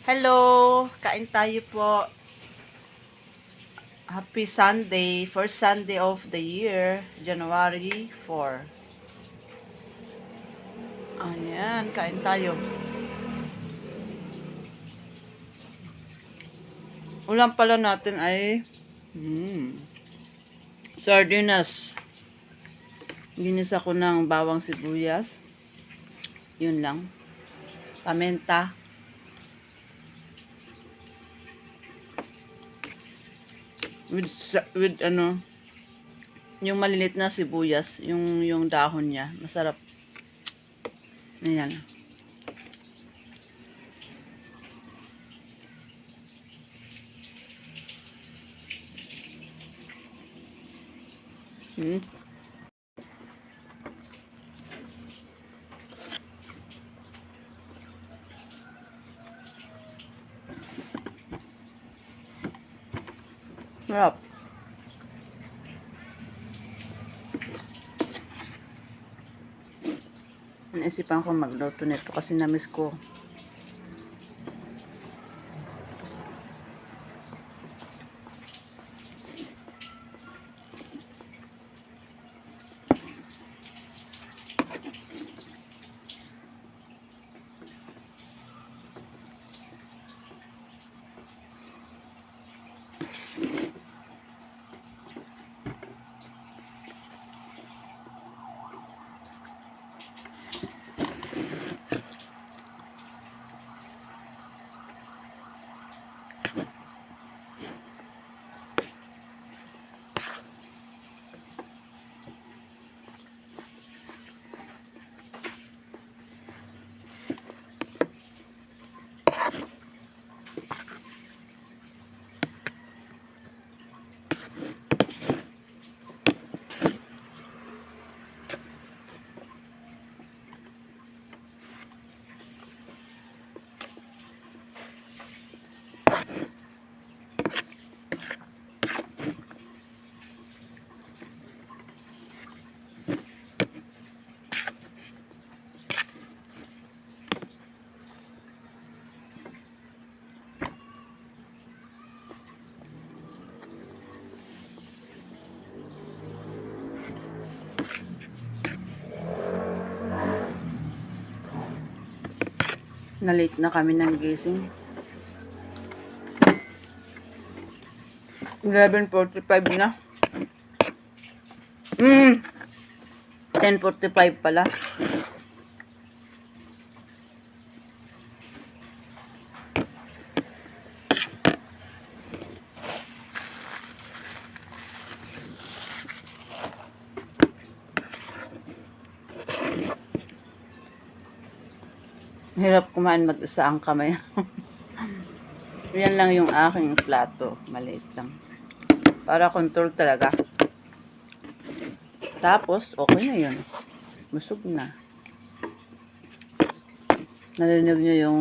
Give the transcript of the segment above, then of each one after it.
Hello! Kain tayo po. Happy Sunday. First Sunday of the year. January 4. Ayan, kain tayo. Ulam pala natin ay sardinas. Ginis ako ng bawang sibuyas. Yun lang. Paminta. With ano, yung malilit na sibuyas, yung dahon niya, masarap. Ayan. Sarap. Naisipan ko magluto nito kasi na-miss ko. Na-late na kami ng gising. 11:45 na. 10:45 pala. Hirap kumain mag-isa ang kamay. Yan lang yung aking plato. Maliit lang. Para control talaga. Tapos, okay na yun. Busog na. Narinig nyo yung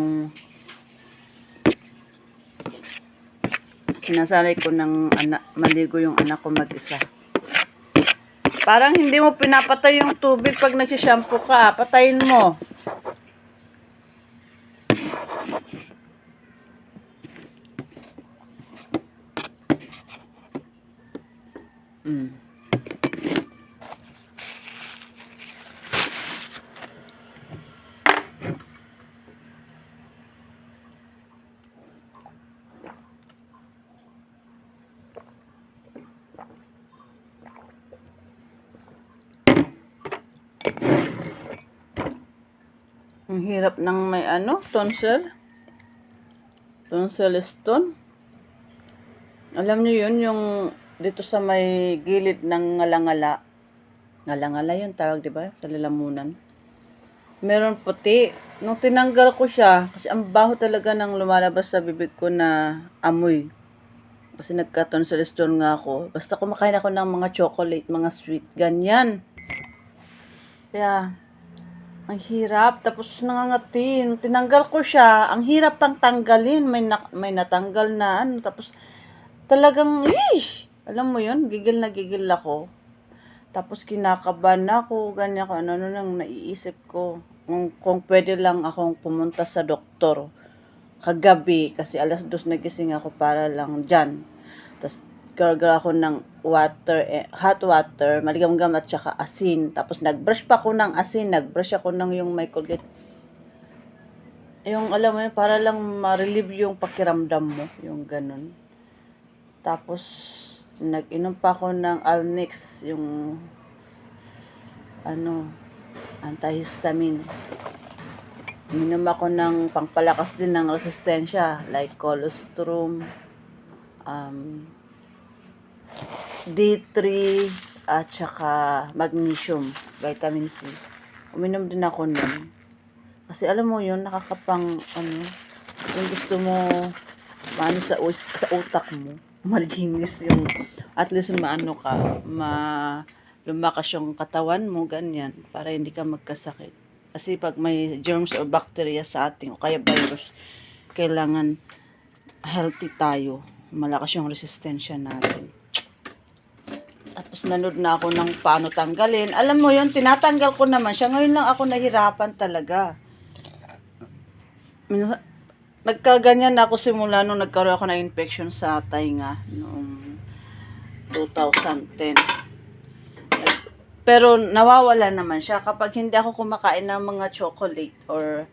sinasanay ko ng maligo yung anak ko mag-isa. Parang hindi mo pinapatay yung tubig pag nagsishampoo ka. Patayin mo. Ang hirap ng may tonsil. Tonsil stone. Alam niyo yun, yung dito sa may gilid ng ngalangala. Ngalangala yun tawag, di ba? Sa lalamunan. Meron puti. Nung tinanggal ko siya, kasi ang baho talaga ng lumalabas sa bibig ko na amoy. Kasi nagka-tonsil stone nga ako. Basta kumakain ako ng mga chocolate, mga sweet, ganyan. Kaya, ang hirap. Tapos nangangati. Nung tinanggal ko siya, ang hirap pang tanggalin. May natanggal na Tapos, talagang, alam mo yun, gigil na gigil ako. Tapos kinakabahan ako, ganyan ko, ano nang naiisip ko. Kung pwede lang akong pumunta sa doktor. kagabi, kasi 2:00 nagising ako para lang dyan. Tapos, gargar ako ng hot water, maligam-gam at saka asin. Tapos, nag-brush pa ako ng asin, nag-brush ako ng yung may Colgate. Yung, alam mo yun, para lang ma-relieve yung pakiramdam mo, yung ganun. Tapos, nag-inom pa ako ng Alnex, yung, antihistamine. Uminom ako ng pangpalakas din ng resistensya, like colostrum, D3, at saka magnesium, vitamin C. Uminom din ako nun. Kasi alam mo yun, nakakapang, yung gusto mo, sa utak mo, malinis yung, at least lumakas yung katawan mo, ganyan, para hindi ka magkasakit. Kasi pag may germs o bacteria sa ating, o kaya virus, kailangan healthy tayo. Malakas yung resistensya natin. Tapos nanood na ako ng paano tanggalin. Alam mo yun, tinatanggal ko naman siya. Ngayon lang ako nahirapan talaga. Nagkaganyan na ako simula nung nagkaroon ako ng infection sa tainga noong 2010. Pero nawawala naman siya kapag hindi ako kumakain ng mga chocolate or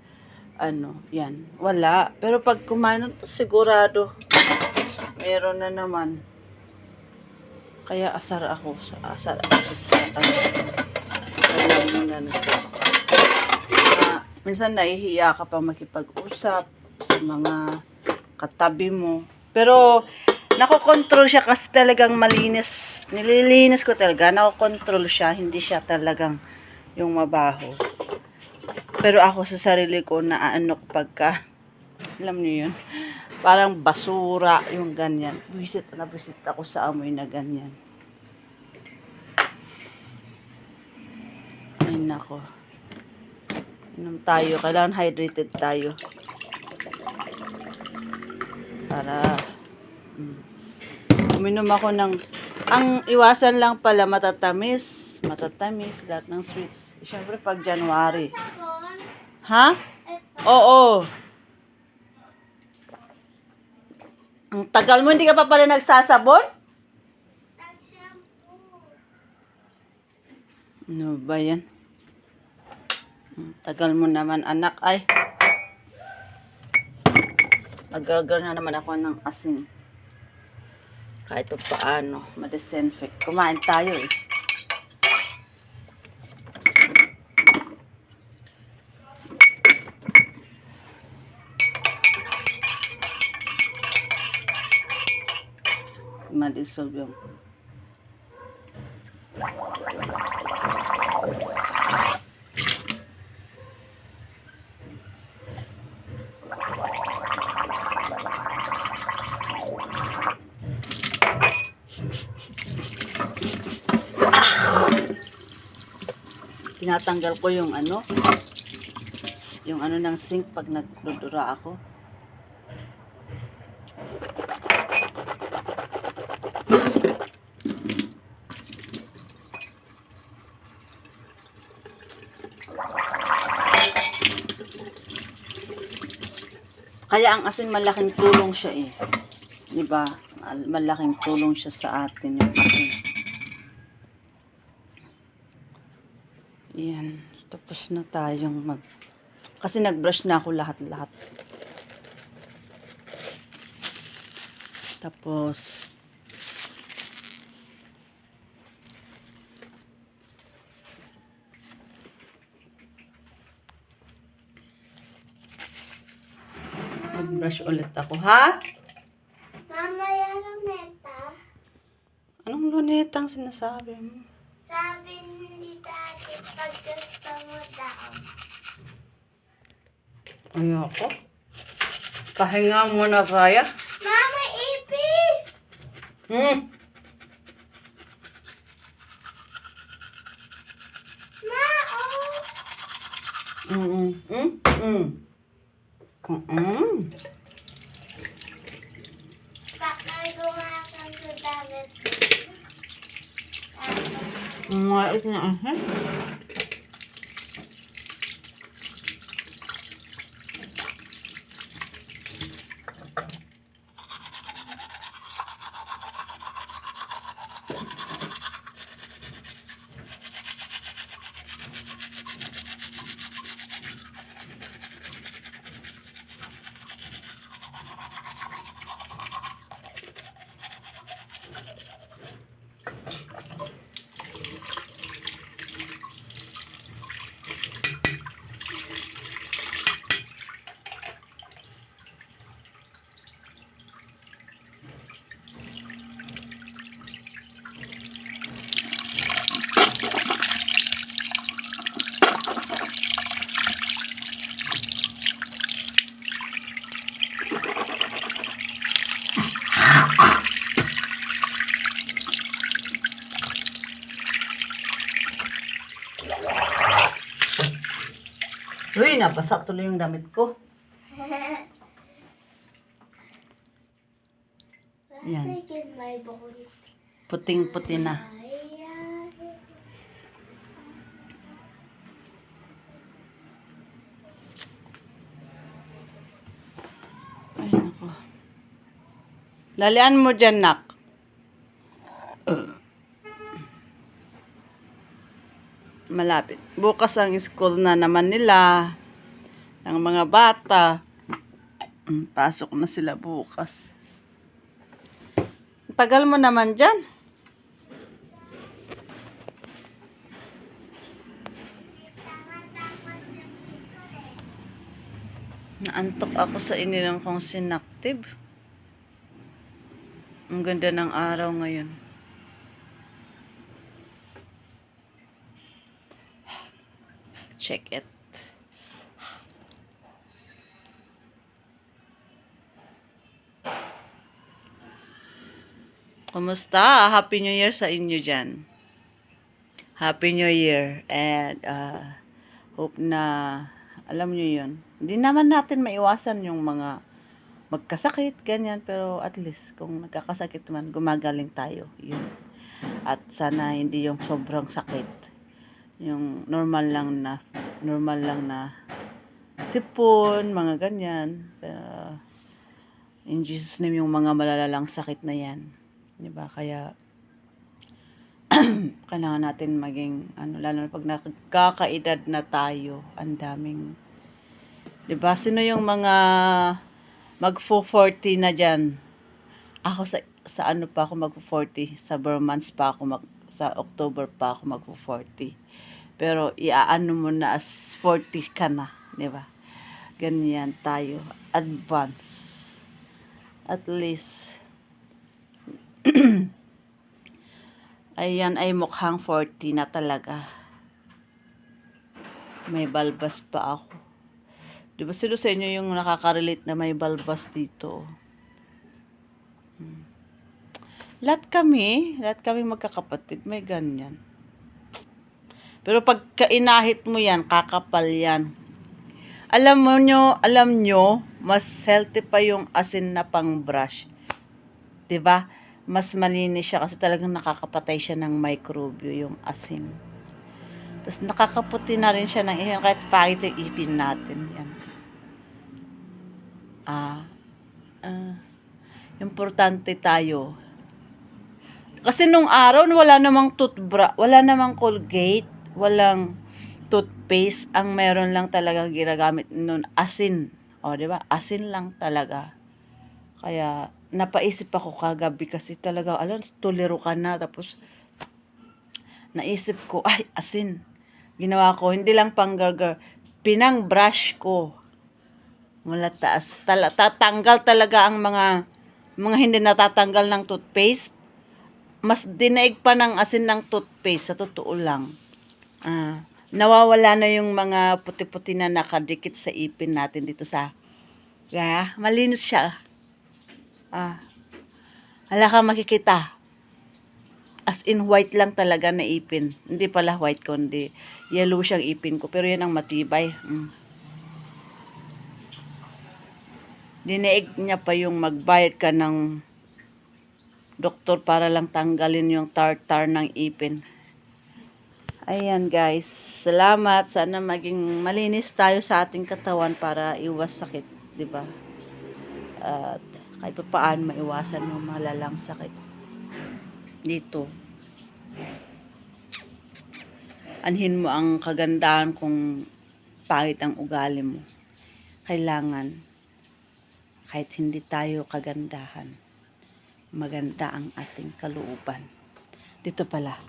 yan, wala. Pero pag kumain, sigurado meron na naman. Kaya asar ako sa minsan nahihiya ka pa makipag-usap sa mga katabi mo. Pero nakokontrol siya kasi talagang malinis. Nililinis ko talaga. Nakokontrol siya. Hindi siya talagang yung mabaho. Pero ako sa sarili ko naano pagka, alam niyo yun, parang basura yung ganyan. Visit ako sa amoy na ganyan. Ay nako. Inom tayo. Kailangan hydrated tayo. Para uminom ako ng, ang iwasan lang pala matatamis, lahat ng sweets. Siyempre pag January. Ha? Oo. Ang tagal mo, hindi ka pa pala nagsasabon? Ano ba yan? Ang tagal mo naman, anak. Ay. Nag-gargle na naman ako ng asin. Kahit pa paano, ma-disinfect. Kumain tayo eh. Ma-dissolve yung tinatanggal ko yung ng sink pag nagdudura ako. Kaya ang asin malaking tulong siya eh. 'Di ba? Malaking tulong siya sa atin yung asin. Yan. Tapos na tayong kasi nag-brush na ako lahat-lahat. Tapos mag-brush ulit ako, ha? Mama, yung luneta. Anong lunetang sinasabi mo? Sabi ni Daddy, pag gusto mo daw. Ayoko. Pahinga muna kaya. Mama, ipis! Ma, Bakal gumakan sa damit. Mait na nabasa tuloy yung damit ko. Yan. Let's take my bone. Puting-puti na. Ay, nako. Lalian mo dyan, nak. Malapit. Bukas ang school na naman nila. Ng mga bata. Pasok na sila bukas. Tagal mo naman dyan. Naantok ako sa inilang kong Synactive. Ang ganda ng araw ngayon. Check it. Kumusta? Happy New Year sa inyo dyan. Happy New Year. And hope na alam nyo yun. Hindi naman natin maiwasan yung mga magkasakit, ganyan. Pero at least kung nagkakasakit man, gumagaling tayo. Yun. At sana hindi yung sobrang sakit. Yung normal lang na sipon, mga ganyan. Pero in Jesus name yung mga malalalang sakit na yan. Diba? Kaya kailangan natin maging lalo na pag nakakaedad na tayo, ang daming, diba? Sino yung mga magfo-40 na dyan? Ako sa ano pa ako magfo-40, sa Burmans pa ako sa October pa ako magfo-40. Pero iaano mo na as 40 ka na, diba? Ganyan tayo, advance. At least ayan ay mukhang 40 na talaga. May balbas pa ako. Diba sino sa inyo yung nakaka-relate na may balbas dito? Lahat kami magkakapatid, may ganyan. Pero pag kainahit mo yan, kakapal yan. Alam nyo, mas healthy pa yung asin na pang brush. Diba? Mas malinis siya kasi talagang nakakapatay siya ng microbio yung asin. Tapos nakakaputi na rin siya ng ihin kahit pangit yung ipin natin. Yan. Importante tayo. Kasi nung araw wala namang wala namang Colgate, walang toothpaste. Ang meron lang talaga ginagamit nun asin. O, di ba? Asin lang talaga. Kaya napaisip ako kagabi kasi talaga, tuliro ka na. Tapos, naisip ko, ay, asin. Ginawa ko, hindi lang panggargar, pinang brush ko. Mula taas. Tatanggal talaga ang mga hindi natatanggal ng toothpaste. Mas dinaig pa ng asin ng toothpaste, sa totoo lang. Nawawala na yung mga puti-puti na nakadikit sa ipin natin dito sa, malinis siya. Hala ka makikita. As in white lang talaga na ipin. Hindi pala white kundi yellow siyang ipin ko. Pero yan ang matibay. Dinaig niya pa yung magbayad ka ng doktor para lang tanggalin yung tartar ng ipin. Ayan guys. Salamat. Sana maging malinis tayo sa ating katawan para iwas sakit. Diba? At kahit pa paano maiwasan yung malalang sakit dito. Anhin mo ang kagandahan kung pangit ang ugali mo. Kailangan kahit hindi tayo kagandahan, maganda ang ating kalooban. Dito pala,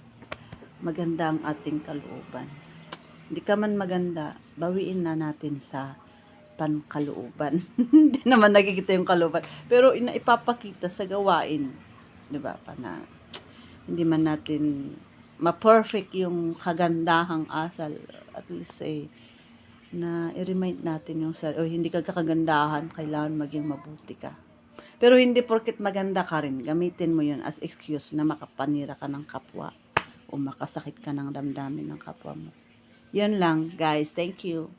maganda ang ating kalooban. Hindi ka man maganda, bawiin na natin sa pankalooban. Hindi naman nakikita yung kalooban. Pero ipapakita sa gawain. Diba? Na hindi man natin ma-perfect yung kagandahang asal. At least na i-remind natin yung hindi ka kakagandahan, kailangan maging mabuti ka. Pero hindi porket maganda ka rin, gamitin mo yun as excuse na makapanira ka ng kapwa o makasakit ka ng damdamin ng kapwa mo. Yun lang, guys. Thank you.